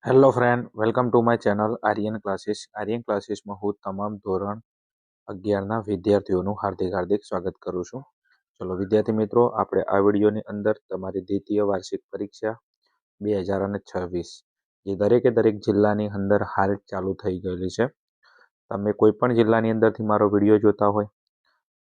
Hello friend, welcome to my channel Aryan classes. Aryan ક્લાસીસમાં હું તમામ ધોરણ 11ના વિદ્યાર્થીઓનું હાર્દિક સ્વાગત કરું છું. ચલો વિદ્યાર્થી મિત્રો, આપણે આ વિડીયોની અંદર તમારી દ્વિતીય વાર્ષિક પરીક્ષા 2026 જે દરેક જિલ્લાની અંદર હાલ ચાલુ થઈ ગયેલી છે. તમે કોઈ પણ જિલ્લાની અંદરથી મારો વિડીયો જોતા હોય,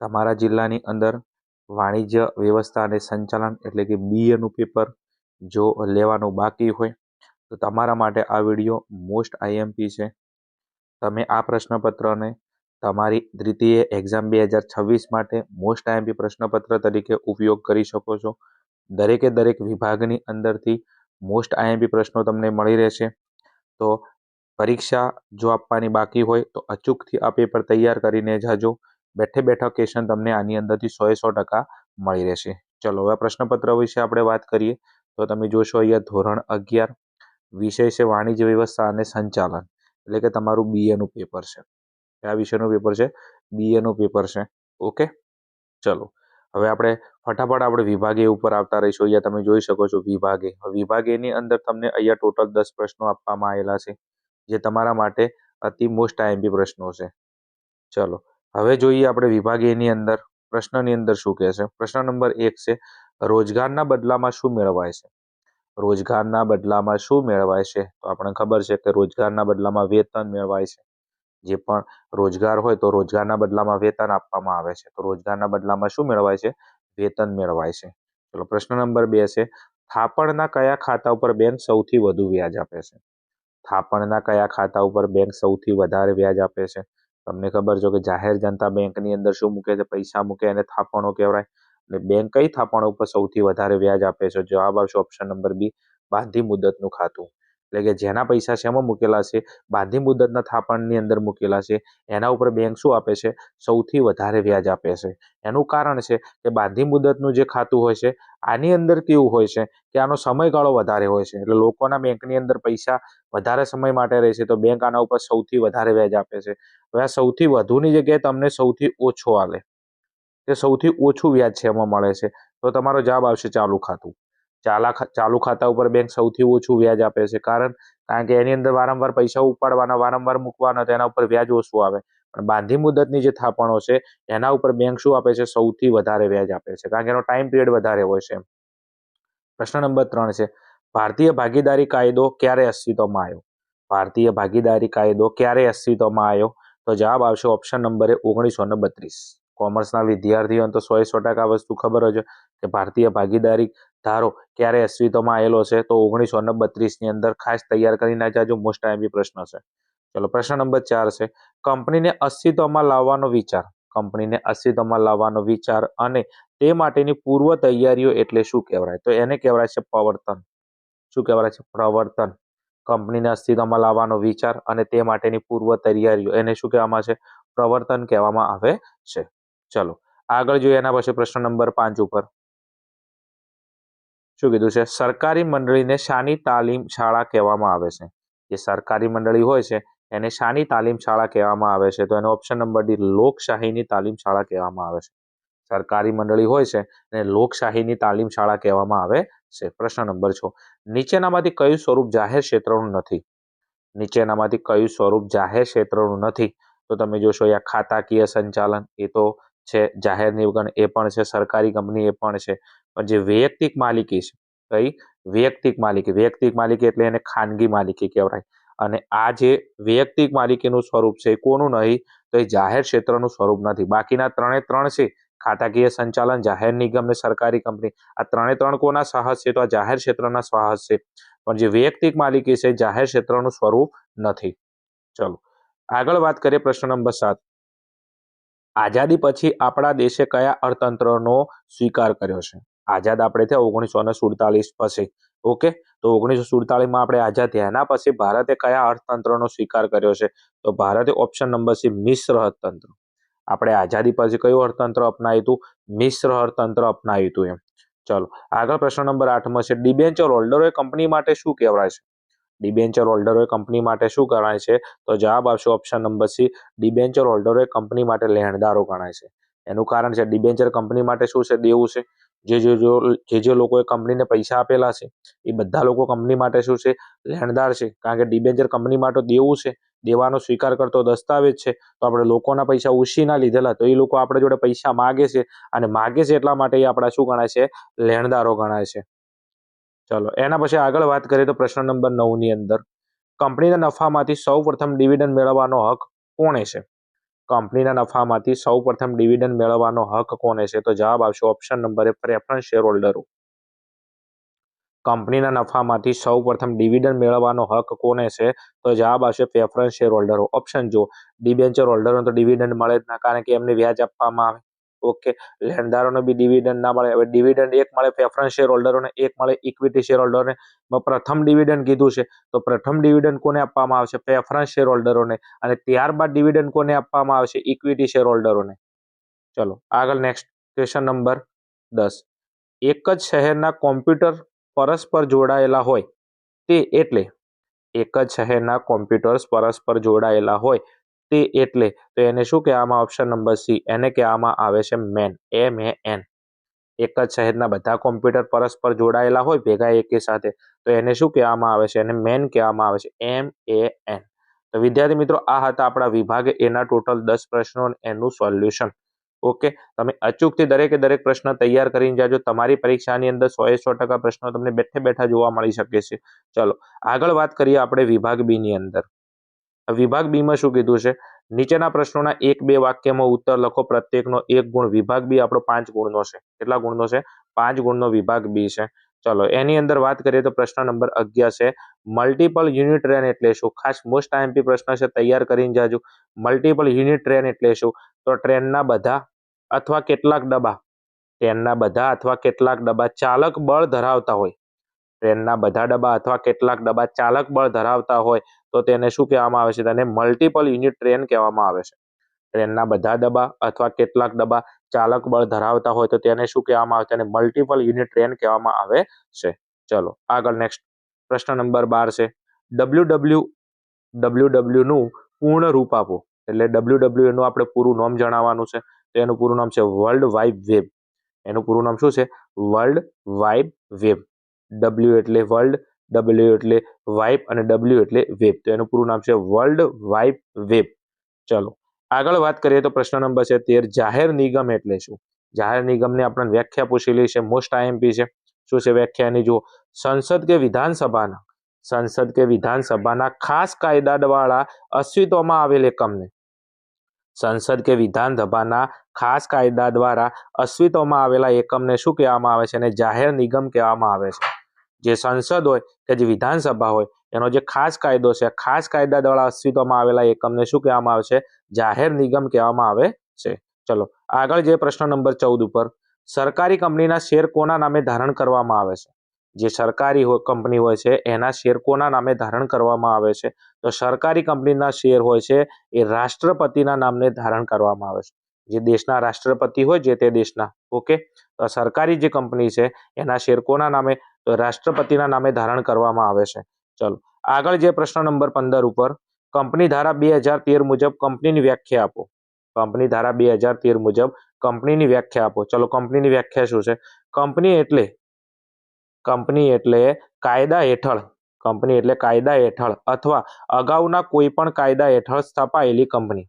તમારા જિલ્લાની અંદર વાણિજ્ય વ્યવસ્થા અને સંચાલન એટલે કે બીએનું પેપર જો લેવાનું બાકી હોય તો તમારા માટે આ વિડીયો મોસ્ટ આઈએમપી છે. તમે આ પ્રશ્નપત્રને તમારી દ્વિતીય એક્ઝામ 2026 માટે મોસ્ટ આઈએમપી પ્રશ્નપત્ર તરીકે ઉપયોગ કરી શકો છો. દરેક વિભાગની અંદરથી મોસ્ટ આઈએમપી પ્રશ્નો તમને મળી રહેશે. તો પરીક્ષા જો આપવાની બાકી હોય તો અચૂકથી આ પેપર તૈયાર કરીને જાજો. બેઠા ક્વેશ્ચન તમને આની અંદરથી 100% મળી રહેશે. ચલો હવે પ્રશ્નપત્ર વિશે આપણે વાત કરીએ તો તમે જોશો અહીંયા ધોરણ 11 વિષય છે વાણિજ્ય વ્યવસ્થા અને સંચાલન એટલે કે તમારું બીએનું પેપર છે. કયા વિષયનું પેપર છે? બીએનું પેપર છે. ઓકે, ચલો હવે આપણે ફટાફટ આપણે વિભાગે ઉપર આવતા રહીશું. અહીંયા તમે જોઈ શકો છો વિભાગેની અંદર તમને અહીંયા ટોટલ 10 પ્રશ્નો આપવામાં આવેલા છે જે તમારા માટે અતિ મોસ્ટ આઈએમપી પ્રશ્નો છે. ચલો હવે જોઈએ આપણે વિભાગેની અંદર પ્રશ્નની અંદર શું કહે છે. પ્રશ્ન નંબર 1 છે રોજગારના બદલામાં શું મેળવાય છે? રોજગારના બદલામાં શું મેળવાય છે? તો આપણને ખબર છે કે રોજગારના બદલામાં વેતન મેળવાય છે. જે પણ રોજગાર હોય તો રોજગારના બદલામાં વેતન આપવામાં આવે છે. તો રોજગારના બદલામાં શું મેળવાય છે? વેતન મેળવાય છે. ચલો પ્રશ્ન નંબર 2 છે થાપણના કયા ખાતા ઉપર બેંક સૌથી વધુ વ્યાજ આપે છે? થાપણના કયા ખાતા ઉપર બેંક સૌથી વધારે વ્યાજ આપે છે? તમને ખબર છે કે જાહેર જનતા બેંકની અંદર શું મૂકે છે? પૈસા મૂકે એને થાપણો કહેવાય. અને બેંક કઈ થાપણો ઉપર સૌથી વધારે વ્યાજ આપે છે? જવાબ આવશે ઓપ્શન નંબર બી, બાંધી મુદતનું ખાતું. એટલે કે જેના પૈસા શેમાં મૂકેલા છે? બાંધી મુદતના થાપણની અંદર મૂકેલા છે. એના ઉપર બેંક શું આપે છે? સૌથી વધારે વ્યાજ આપે છે. એનું કારણ છે કે બાંધી મુદતનું જે ખાતું હોય છે આની અંદર કેવું હોય છે કે આનો સમયગાળો વધારે હોય છે. એટલે લોકોના બેંકની અંદર પૈસા વધારે સમય માટે રહે છે તો બેંક આના ઉપર સૌથી વધારે વ્યાજ આપે છે. હવે આ સૌથી વધુની જગ્યાએ તમને સૌથી ઓછો આલે કે સૌથી ઓછું વ્યાજ છે એમાં મળે છે તો તમારો જવાબ આવશે ચાલુ ખાતું. ચાલુ ખાતા ઉપર બેંક સૌથી ઓછું વ્યાજ આપે છે. કારણ કે એની અંદર વારંવાર પૈસા ઉપાડવાના, વારંવાર મૂકવાના તો એના ઉપર વ્યાજ ઓછું આવે. પણ બાંધી મુદતની જે થાપણો છે એના ઉપર બેંક શું આપે છે? સૌથી વધારે વ્યાજ આપે છે કારણ કે એનો ટાઈમ પીરિયડ વધારે હોય છે. પ્રશ્ન નંબર 3 છે ભારતીય ભાગીદારી કાયદો ક્યારે અસ્તિત્વમાં આવ્યો? ભારતીય ભાગીદારી કાયદો ક્યારે અસ્તિત્વમાં આવ્યો? તો જવાબ આવશે ઓપ્શન નંબર 1932. કોમર્સના વિદ્યાર્થીઓને તો 100% વસ્તુ ખબર જ કે ભારતીય ભાગીદારી ધારો ક્યારે અસ્તિત્વમાં આવેલો છે તો 1932ની અંદર. ખાસ તૈયાર કરીને જાજો, મોસ્ટ આઈએમપી પ્રશ્ન છે. ચલો પ્રશ્ન નંબર 4 છે કંપનીને અસ્તિત્વમાં લાવવાનો વિચાર. કંપનીને અસ્તિત્વમાં લાવવાનો વિચાર અને તે માટેની પૂર્વ તૈયારીઓ એટલે શું કહેવાય? તો એને કહેવાય છે પ્રવર્તન. શું કહેવાય છે? પ્રવર્તન. કંપનીને અસ્તિત્વમાં લાવવાનો વિચાર અને તે માટેની પૂર્વ તૈયારીઓ એને શું કહેવામાં છે? પ્રવર્તન કહેવામાં આવે છે. ચલો આગળ જોઈએ એના પછી પ્રશ્ન નંબર 5 ઉપર શું કીધું છે? સરકારી મંડળીને શાની તાલીમ શાળા કહેવામાં આવે છે? જે સરકારી મંડળી હોય છે એને શાની તાલીમ શાળા કહેવામાં આવે છે? તો એનો ઓપ્શન નંબર ડી, લોકશાહીની તાલીમ શાળા કહેવામાં આવે છે. સરકારી મંડળી હોય છે એને લોકશાહીની તાલીમ શાળા કહેવામાં આવે છે. પ્રશ્ન નંબર 6 નીચેનામાંથી કયું સ્વરૂપ જાહેર ક્ષેત્રનું નથી? નીચેનામાંથી કયું સ્વરૂપ જાહેર ક્ષેત્રનું નથી? તો તમે જોશો અહીંયા ખાતાકીય સંચાલન એ તો છે, જાહેર નિગમ એ પણ છે, સરકારી કંપની એ પણ છે. પણ જે વૈયક્તિક માલિકી છે, કઈ? વૈયક્તિક માલિકી એટલે એને ખાનગી માલિકી કહેવાય. અને આ જે વૈયક્તિક માલિકીનું સ્વરૂપ છે એ કોનું નહીં? તો એ જાહેર ક્ષેત્રનું સ્વરૂપ નથી. બાકીના 3 છે ખાતાકીય સંચાલન, જાહેર નિગમ ને સરકારી કંપની, આ 3 કોના સાહસ છે? તો આ જાહેર ક્ષેત્રના સાહસ છે. પણ જે વૈયક્તિક માલિકી છે જાહેર ક્ષેત્રનું સ્વરૂપ નથી. ચલો આગળ વાત કરીએ પ્રશ્ન નંબર 7 આઝાદી પછી આપણા દેશે કયા અર્થતંત્રનો સ્વીકાર કર્યો છે? આઝાદ આપણે થયા 1947 પછી. ઓકે, તો 1947માં આપણે આઝાદ થયા. એના પછી ભારતે કયા અર્થતંત્રનો સ્વીકાર કર્યો છે? તો ભારતે ઓપ્શન નંબર સી, મિશ્ર અર્થતંત્ર. આપણે આઝાદી પછી કયું અર્થતંત્ર અપનાવ્યું હતું? મિશ્ર અર્થતંત્ર અપનાવ્યું હતું એમ. ચલો આગળ પ્રશ્ન નંબર 8માં છે ડિબેન્ચર હોલ્ડરોએ કંપની માટે શું કહેવાય છે? ડિબેન્ચર હોલ્ડરોએ કંપની માટે શું ગણાય છે? તો જવાબ આવશે ઓપ્શન નંબર સી, ડિબેન્ચર હોલ્ડરોએ કંપની માટે લેણદારો ગણાય છે. એનું કારણ છે ડિબેન્ચર કંપની માટે શું છે? દેવું છે. જે લોકોએ કંપનીને પૈસા આપેલા છે એ બધા લોકો કંપની માટે શું છે, લેણદાર છે. કારણ કે ડિબેન્ચર કંપની માટે દેવું છે, દેવાનો સ્વીકાર કરતો દસ્તાવેજ છે. તો આપણે લોકોના પૈસા ઉછીના લીધેલા, તો એ લોકો આપણા જોડે પૈસા માગે છે અને માગે છે એટલા માટે એ આપણા શું ગણાય છે, લેણદારો ગણાય છે. ચલો એના પછી આગળ વાત કરીએ તો પ્રશ્ન નંબર 9 ની અંદર કંપનીના નફામાંથી સૌપ્રથમ ડિવિડન્ડ મેળવવાનો હક કોને છે? કંપનીના નફામાંથી સૌપ્રથમ ડિવિડન્ડ મેળવવાનો હક કોને છે? તો જવાબ આવશે ઓપ્શન નંબર એ, પ્રેફરન્સ શેર હોલ્ડરો. કંપનીના નફામાંથી સૌપ્રથમ ડિવિડન્ડ મેળવવાનો હક કોને છે? તો જવાબ આવશે પ્રેફરન્સ શેર હોલ્ડરો. ઓપ્શન જો, ડિબેન્ચર હોલ્ડરોને તો ડિવિડન્ડ મળે જ ના, કારણ કે એમને વ્યાજ આપવામાં આવે. ઓકે, લેણદારોને બી ડિવિડન્ડ ના મળે. હવે ડિવિડન્ડ એક મળે પ્રેફરન્સ શેર હોલ્ડરોને, એક મળે ઇક્વિટી શેર હોલ્ડરોને. પ્રથમ ડિવિડન્ડ કીધું છે તો પ્રથમ ડિવિડન્ડ કોને આપવામાં આવશે? પ્રેફરન્સ શેર હોલ્ડરોને. અને ત્યારબાદ ડિવિડન્ડ કોને આપવામાં આવશે? ઇક્વિટી શેર હોલ્ડરોને. ચલો આગળ નેક્સ્ટ ક્વેશ્ચન નંબર 10. એક જ શહેરના કોમ્પ્યુટર પરસ્પર જોડાયેલા હોય તે એટલે, એક જ શહેરના કોમ્પ્યુટર્સ પરસ્પર જોડાયેલા હોય તે એટલે, તો એને શું કહેવામાં? ઓપ્શન નંબર સી, એને કહેવામાં આવે છે મેન, MEN. એક જ શહેરના બધા કોમ્પ્યુટર પરસ્પર જોડાયેલા હોય ભેગા એકી સાથે, તો એને શું કહેવામાં આવે છે? એને મેન કહેવામાં આવે છે, MEN. તો વિદ્યાર્થી મિત્રો, આ હતા આપણા વિભાગ એના ટોટલ 10 પ્રશ્નો એનું સોલ્યુશન. ઓકે, તમે અચૂકથી દરેકે દરેક પ્રશ્ન તૈયાર કરીને જાજો. તમારી પરીક્ષાની અંદર 100% પ્રશ્નો તમને બેઠે બેઠા જોવા મળી શકે છે. ચલો આગળ વાત કરીએ આપણે વિભાગ બી ની અંદર. વિભાગ બી માં શું કીધું છે? નીચેના પ્રશ્નોના 1-2 વાક્યમાં ઉત્તર લખો, પ્રત્યેકનો 1 ગુણ. વિભાગ બી આપણો 5 ગુણનો છે. કેટલા ગુણનો છે? 5 ગુણનો વિભાગ બી છે. ચલો એની અંદર વાત કરીએ તો પ્રશ્ન નંબર 11 છે, મલ્ટિપલ યુનિટ ટ્રેન એટલે શું? ખાસ મોસ્ટ આઈએમપી પ્રશ્ન છે, તૈયાર કરીને જાજો. મલ્ટિપલ યુનિટ ટ્રેન એટલે શું? તો ટ્રેનના બધા અથવા કેટલાક ડબ્બા, ટ્રેનના બધા અથવા કેટલાક ડબ્બા ચાલક બળ ધરાવતા હોય, ટ્રેનના બધા ડબ્બા અથવા કેટલાક ડબ્બા ચાલક બળ ધરાવતા હોય તો તેને શું કહેવામાં આવે છે? તેને મલ્ટિપલ યુનિટ ટ્રેન કહેવામાં આવે છે. ટ્રેનના બધા ડબ્બા અથવા કેટલાક ડબ્બા ચાલક બળ ધરાવતા હોય તો તેને શું કહેવામાં આવે? તેને મલ્ટિપલ યુનિટ ટ્રેન કહેવામાં આવે છે. ચલો આગળ નેક્સ્ટ પ્રશ્ન નંબર 12 છે, WWW નું પૂર્ણ રૂપ આપો. એટલે WWW નું આપણે પૂરું નામ જણાવવાનું છે. તો એનું પૂરું નામ છે વર્લ્ડ વાઇડ વેબ. એનું પૂરું નામ શું છે? World wide web. W એટલે વર્લ્ડ, W એટલે વાઇબ અને W એટલે વેબ. તો એનું પૂરું નામ છે વર્લ્ડ વાઇડ વેબ. ચલો આગળ વાત કરીએ તો પ્રશ્ન નંબર છે 13, જાહેર નિગમ એટલે શું? જાહેર નિગમની આપણને વ્યાખ્યા પૂછેલી છે, મોસ્ટ આઈએમપી છે. શું છે વ્યાખ્યા એની? જુઓ, સંસદ કે વિધાનસભાના ખાસ કાયદા દ્વારા અસ્તિત્વમાં આવેલ એકમને, સંસદ કે વિધાનસભાના ખાસ કાયદા દ્વારા અસ્તિત્વમાં આવેલા એકમને શું કહેવામાં આવે છે? અને જાહેર નિગમ કહેવામાં આવે છે. જે સંસદ હોય કે જે વિધાનસભા હોય એનો જે ખાસ કાયદો છે, ખાસ કાયદા દ્વારા અસ્તિત્વમાં આવેલા એકમને શું કહેવામાં આવે છે? જાહેર નિગમ કહેવામાં આવે છે. ચલો આગળ જે પ્રશ્ન નંબર 14 ઉપર, સરકારી કંપનીના શેર કોના નામે ધારણ કરવામાં આવે છે? જે સરકારી કંપની હોય છે એના શેર કોના નામે ધારણ કરવામાં આવે છે? તો સરકારી કંપનીના શેર હોય છે એ રાષ્ટ્રપતિના નામને ધારણ કરવામાં આવે છે. જે દેશના રાષ્ટ્રપતિ હોય જે તે દેશના, ઓકે, તો સરકારી જે કંપની છે એના શેર કોના નામે? તો રાષ્ટ્રપતિના નામે ધારણ કરવામાં આવે છે. ચલો આગળ જે પ્રશ્ન નંબર 15 ઉપર, કંપની ધારા 2013 મુજબ કંપનીની વ્યાખ્યા આપો. કંપની ધારા 2013 મુજબ કંપનીની વ્યાખ્યા આપો. ચલો કંપનીની વ્યાખ્યા શું છે? કંપની એટલે કાયદા હેઠળ, કંપની એટલે કાયદા હેઠળ અથવા અગાઉના કોઈ પણ કાયદા હેઠળ સ્થપાયેલી કંપની.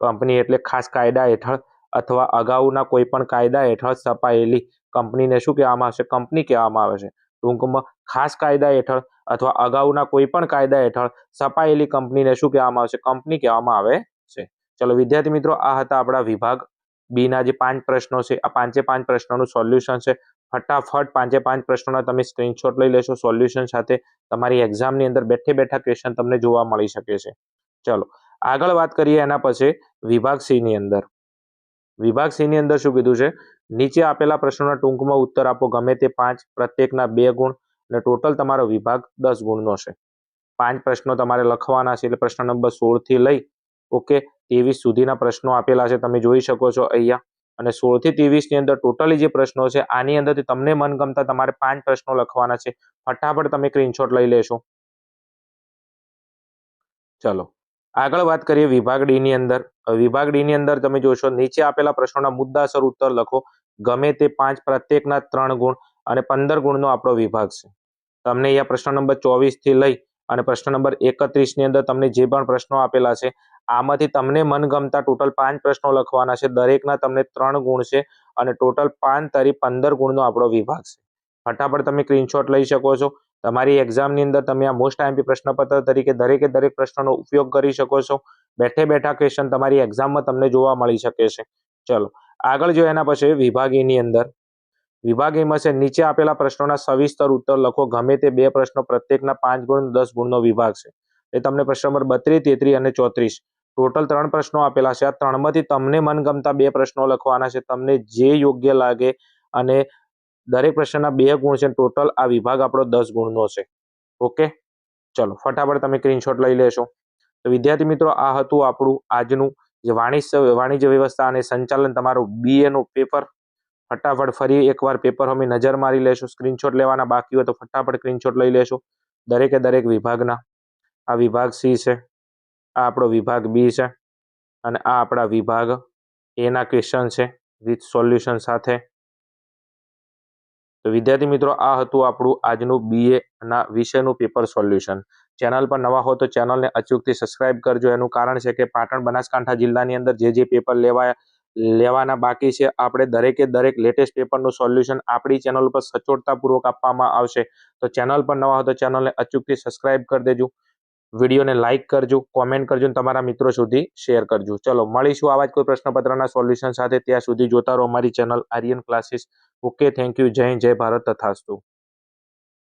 કંપની એટલે ખાસ કાયદા હેઠળ અથવા અગાઉના કોઈ પણ કાયદા હેઠળ સ્થપાયેલી કંપનીને શું કહેવામાં આવશે? કંપની કહેવામાં આવે છે. ટૂંકમાં ખાસ કાયદા હેઠળ અથવા અગાઉના કોઈ પણ કાયદા હેઠળ સ્થપાયેલી કંપનીને શું કહેવામાં આવશે? કંપની કહેવામાં આવે છે. ચલો વિદ્યાર્થી મિત્રો, આ હતા આપણા વિભાગ બી ના જે 5 પ્રશ્નો છે. આ 5 પ્રશ્નોનું સોલ્યુશન છે. ફટાફટ 5 પ્રશ્નોના તમે સ્ક્રીનશોટ લઈ લેશો સોલ્યુશન સાથે. તમારી એક્ઝામની અંદર બેઠે બેઠા ક્વેશ્ચન તમને જોવા મળી શકે છે. ચલો આગળ વાત કરીએ એના પછી વિભાગ સી ની અંદર. વિભાગ સી ની અંદર શું કીધું છે? નીચે આપેલા પ્રશ્નોના ટૂંકમાં ઉત્તર આપો, ગમે તે 5, પ્રત્યેકના 2 ગુણ અને ટોટલ તમારો વિભાગ 10 ગુણનો છે. 5 પ્રશ્નો તમારે લખવાના છે. એટલે પ્રશ્ન નંબર 16 થી લઈ ઓકે 23 સુધીના પ્રશ્નો આપેલા છે, તમે જોઈ શકો છો અહીંયા. અને 16 થી 23 ની અંદર ટોટલી જે પ્રશ્નો છે આની અંદરથી તમને મનગમતા તમારે 5 પ્રશ્નો લખવાના છે. ફટાફટ તમે સ્ક્રીનશોટ લઈ લેશો. ચલો આગળ વાત કરીએ વિભાગ ડી ની અંદર. વિભાગ ડી ની અંદર તમે જોશો નીચે આપેલા પ્રશ્નોના મુદ્દાસર ઉત્તર લખો. ગમે તે 5 પ્રત્યેકના 3 ગુણ અને 15 ગુણનો આપણો વિભાગ છે. તમને અહીંયા પ્રશ્ન નંબર 24 થી લઈ અને પ્રશ્ન નંબર 31 ની અંદર તમને જે પણ પ્રશ્નો આપેલા છે આમાંથી તમને મનગમતા ટોટલ 5 પ્રશ્નો લખવાના છે. દરેકના તમને 3 ગુણ છે અને ટોટલ 5 તારી 15 ગુણનો આપણો વિભાગ છે. ફટાફટ તમે સ્ક્રીનશોટ લઈ શકો છો. તમારી એક્ઝામની અંદર તમે આ મોસ્ટ આઈએમપી પ્રશ્નપત્ર તરીકે દરેક પ્રશ્નનો ઉપયોગ કરી શકો છો. બેઠે બેઠા ક્વેશ્ચન તમારી એક્ઝામમાં તમને જોવા મળી શકે છે. ચલો આગળ જો એના પછી વિભાગીની અંદર વિભાગીમાં છે નીચે આપેલા પ્રશ્નોના સવિસ્તર ઉત્તર લખો. ગમે તે 2 પ્રશ્નો પ્રત્યેકના 5 ગુણ 10 ગુણનો વિભાગ છે. એ તમને પ્રશ્ન નંબર 32, 33 અને 34 ટોટલ 3 પ્રશ્નો આપેલા છે. આ 3માંથી તમને મનગમતા 2 પ્રશ્નો લખવાના છે. તમને જે યોગ્ય લાગે અને દરેક પ્રશ્નના 2 ગુણ છે. ટોટલ આ વિભાગ આપણો 10 ગુણનો છે. ઓકે, ચલો ફટાફટ તમે સ્ક્રીનશોટ લઈ લેશો. તો વિદ્યાર્થી મિત્રો આ હતું આપણું આજનું જે વાણિજ્ય વ્યવસ્થા અને સંચાલન તમારું BA નું પેપર. ફટાફટ ફરી એકવાર પેપર અમે નજર મારી લેશો. સ્ક્રીનશોટ લેવાના બાકી હોય તો ફટાફટ સ્ક્રીનશોટ લઈ લેશો દરેક વિભાગના. આ વિભાગ C છે, આ આપણો વિભાગ B છે અને આ આપણા વિભાગ A ના ક્વેશ્ચન છે વિથ સોલ્યુશન સાથે. તો વિદ્યાર્થી મિત્રો આ હતું આપણું આજનું BA ના વિષયનું પેપર સોલ્યુશન. ચેનલ પર નવા હો તો ચેનલને અચૂકથી સબસ્ક્રાઇબ કરજો. એનું કારણ છે કે પાટણ બનાસકાંઠા જિલ્લાની અંદર જે પેપર લેવાના બાકી છે આપણે દરેક લેટેસ્ટ પેપરનું સોલ્યુશન આપણી ચેનલ ઉપર સચોટતાપૂર્વક આપવામાં આવશે. તો ચેનલ પર નવા હો તો ચેનલને અચૂકથી સબસ્ક્રાઇબ કરી દેજો. વિડીયોને લાઇક કરજો, કોમેન્ટ કરજો અને તમારા મિત્રો સુધી શેર કરજો. ચલો મળીશું આવા જ કોઈ પ્રશ્નપત્રના સોલ્યુશન સાથે. ત્યાં સુધી જોતા રહો અમારી channel Aryan classes. Okay, thank you. જય ભારત તથાસ્તુ.